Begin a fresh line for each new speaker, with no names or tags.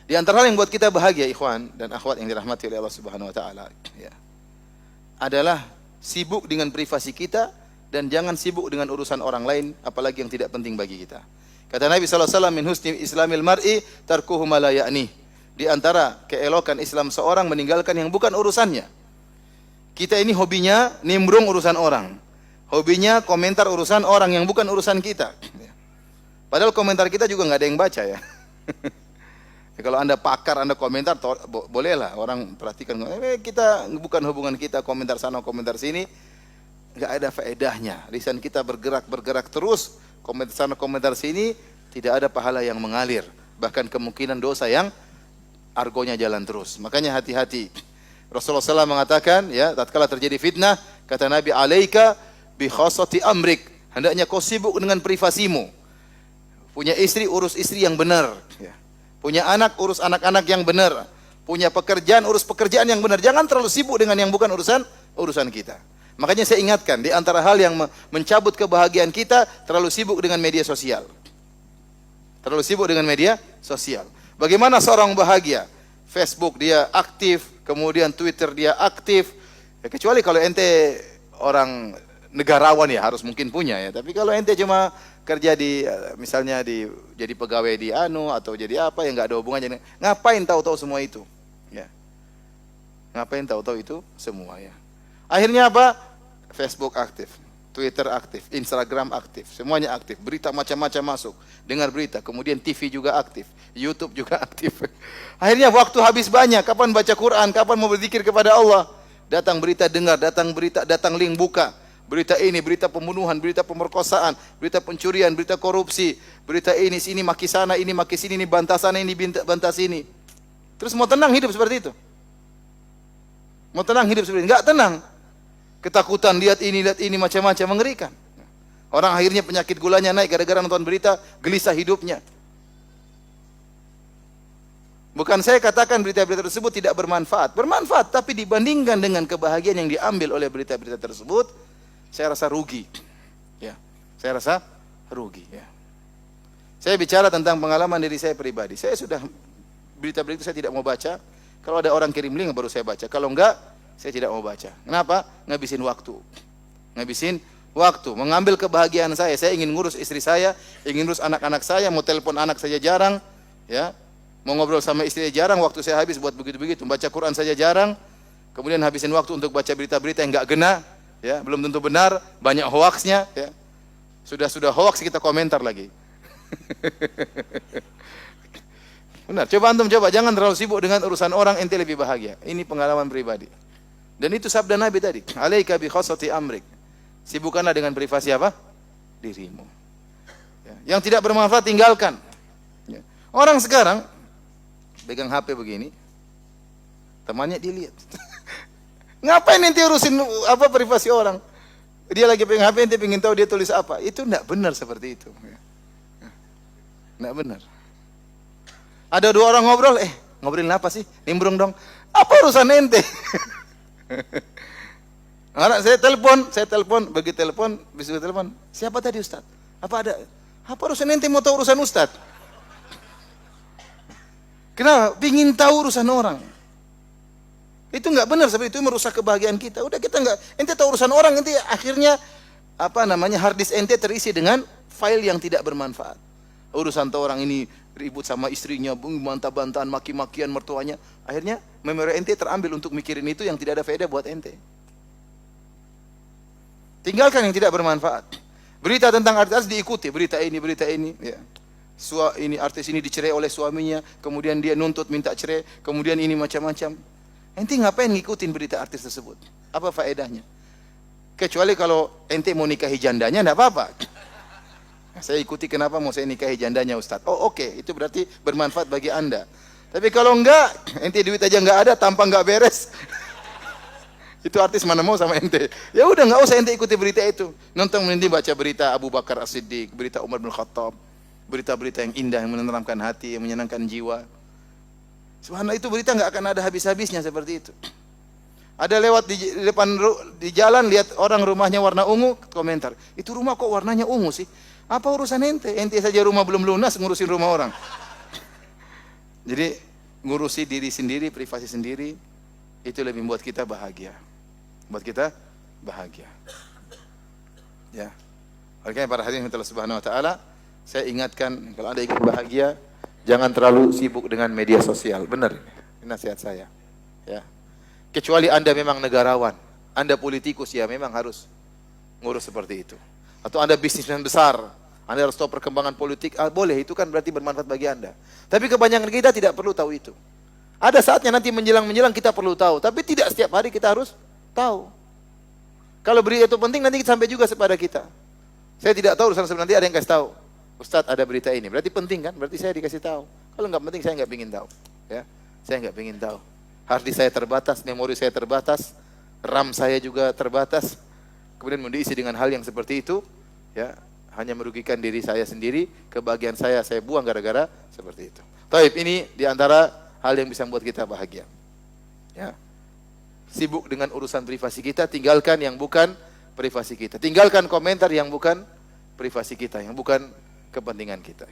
Di antara hal yang buat kita bahagia, ikhwan dan akhwat yang dirahmati oleh Allah Subhanahu wa taala, ya, adalah sibuk dengan privasi kita dan jangan sibuk dengan urusan orang lain, apalagi yang tidak penting bagi kita. Kata Nabi sallallahu alaihi wasallam, min husni islamil mar'i tarkuhu ma la ya'ni. Di antara keelokan Islam seorang meninggalkan yang bukan urusannya. Kita ini hobinya nimbrung urusan orang. Hobinya komentar urusan orang yang bukan urusan kita. Padahal komentar kita juga nggak ada yang baca ya. Ya, kalau Anda pakar, Anda komentar, bolehlah orang perhatikan. Kita bukan hubungan kita, komentar sana, komentar sini, nggak ada faedahnya. Lisan kita bergerak terus, komentar sana, komentar sini, tidak ada pahala yang mengalir. Bahkan kemungkinan dosa yang argonya jalan terus. Makanya hati-hati. Rasulullah SAW mengatakan, ya, tatkala terjadi fitnah, kata Nabi, alaika bi khasati amrik. Hendaknya kau sibuk dengan privasimu. Punya istri, urus istri yang benar. Ya. Punya anak, urus anak-anak yang benar. Punya pekerjaan, urus pekerjaan yang benar. Jangan terlalu sibuk dengan yang bukan urusan kita. Makanya saya ingatkan, di antara hal yang mencabut kebahagiaan kita, terlalu sibuk dengan media sosial. Terlalu sibuk dengan media sosial. Bagaimana seorang bahagia? Facebook dia aktif, kemudian Twitter dia aktif. Ya, kecuali kalau ente orang negarawan ya harus mungkin punya ya. Tapi kalau ente cuma kerja di misalnya jadi pegawai di atau jadi apa yang nggak ada hubungannya, ngapain tahu-tahu semua itu? Ya. Ngapain tahu-tahu itu semua ya. Akhirnya apa? Facebook aktif, Twitter aktif, Instagram aktif, semuanya aktif. Berita macam-macam masuk, dengar berita, kemudian TV juga aktif, YouTube juga aktif. Akhirnya waktu habis banyak. Kapan baca Quran? Kapan mau berzikir kepada Allah? Datang berita dengar, datang link buka. Berita ini, berita pembunuhan, berita pemerkosaan, berita pencurian, berita korupsi, berita ini, sini maki sana, ini maki sini, ini bantah sana, ini bantah sini. Terus mau tenang hidup seperti itu? Mau tenang hidup seperti itu? Enggak tenang. Ketakutan, lihat ini macam-macam, mengerikan. Orang akhirnya penyakit gulanya naik gara-gara nonton berita, gelisah hidupnya. Bukan saya katakan berita-berita tersebut tidak bermanfaat. Bermanfaat, tapi dibandingkan dengan kebahagiaan yang diambil oleh berita-berita tersebut, saya rasa rugi. Ya, saya rasa rugi. Ya. Saya bicara tentang pengalaman diri saya pribadi. Saya sudah berita-berita saya tidak mau baca. Kalau ada orang kirim link baru saya baca. Kalau enggak, saya tidak mau baca. Kenapa? Ngabisin waktu. Ngabisin waktu. Mengambil kebahagiaan saya. Saya ingin ngurus istri saya, ingin ngurus anak-anak saya, mau telepon anak saja jarang. Ya, mau ngobrol sama istri jarang. Waktu saya habis buat begitu-begitu. Baca Quran saja jarang. Kemudian habisin waktu untuk baca berita-berita yang enggak gena. Ya, belum tentu benar, banyak hoaxnya. Ya. Sudah hoax kita komentar lagi. Benar, coba antum jangan terlalu sibuk dengan urusan orang, ente lebih bahagia. Ini pengalaman pribadi. Dan itu sabda Nabi tadi, alaika bi khasati amrik. Sibukkanlah dengan privasi apa? Dirimu. Ya. Yang tidak bermanfaat tinggalkan. Ya. Orang sekarang pegang HP begini, temannya dilihat. Ngapain ente urusin apa privasi orang? Dia lagi pegang HP, ente pengen tahu dia tulis apa. Itu enggak benar seperti itu. Enggak benar. Ada dua orang ngobrol, ngobrolin apa sih? Nimbrung dong. Apa urusan ente? Anak saya telepon, bagi telepon, bisa telepon. Siapa tadi Ustaz? Apa urusan ente mau tahu urusan Ustaz? Kenapa? Pingin tahu urusan orang. Itu enggak benar, seperti itu merusak kebahagiaan kita. Udah kita enggak, ente tahu urusan orang, ente akhirnya hard disk ente terisi dengan file yang tidak bermanfaat. Urusan tahu orang ini ribut sama istrinya, bantah-bantahan, maki-makian mertuanya. Akhirnya memori ente terambil untuk mikirin itu yang tidak ada faedah buat ente. Tinggalkan yang tidak bermanfaat. Berita tentang artis diikuti, berita ini, ya. Ini artis ini dicerai oleh suaminya, kemudian dia nuntut minta cerai, kemudian ini macam-macam. Ente ngapain ngikutin berita artis tersebut? Apa faedahnya? Kecuali kalau ente mau nikahi jandanya, enggak apa-apa. Saya ikuti kenapa mau saya nikahi jandanya Ustaz. Oh oke, itu berarti bermanfaat bagi Anda. Tapi kalau enggak, ente duit aja enggak ada, tampang enggak beres. Itu artis mana mau sama ente. Ya udah enggak usah ente ikuti berita itu. Nonton nanti baca berita Abu Bakar As-Siddiq, berita Umar bin Khattab, berita-berita yang indah yang menenteramkan hati, yang menyenangkan jiwa. Subhanallah, itu berita enggak akan ada habis-habisnya seperti itu. Ada lewat di jalan lihat orang rumahnya warna ungu, komentar. Itu rumah kok warnanya ungu sih? Apa urusan ente? Ente saja rumah belum lunas ngurusin rumah orang. Jadi ngurusi diri sendiri, privasi sendiri, itu lebih membuat kita bahagia. Membuat kita bahagia. Ya. Oleh karena para hadirin Allah Subhanahu wa taala, saya ingatkan kalau Anda ingin bahagia, jangan terlalu sibuk dengan media sosial. Benar ini nasihat saya. Ya. Kecuali Anda memang negarawan, Anda politikus, ya memang harus ngurus seperti itu. Atau Anda bisnismen besar, Anda harus tahu perkembangan politik, boleh, itu kan berarti bermanfaat bagi Anda. Tapi kebanyakan kita tidak perlu tahu itu. Ada saatnya nanti menjelang-menjelang kita perlu tahu, tapi tidak setiap hari kita harus tahu. Kalau berita itu penting, nanti sampai juga kepada kita. Saya tidak tahu, nanti ada yang kasih tahu. Ustadz, ada berita ini, berarti penting kan? Berarti saya dikasih tahu. Kalau nggak penting, saya nggak ingin tahu. Ya, saya nggak ingin tahu. Harddisk saya terbatas, memori saya terbatas, RAM saya juga terbatas. Kemudian mau diisi dengan hal yang seperti itu, ya hanya merugikan diri saya sendiri, kebahagiaan saya buang gara-gara seperti itu. Taib, ini diantara hal yang bisa membuat kita bahagia. Ya, sibuk dengan urusan privasi kita, tinggalkan yang bukan privasi kita. Tinggalkan komentar yang bukan privasi kita, yang bukan kepentingan kita.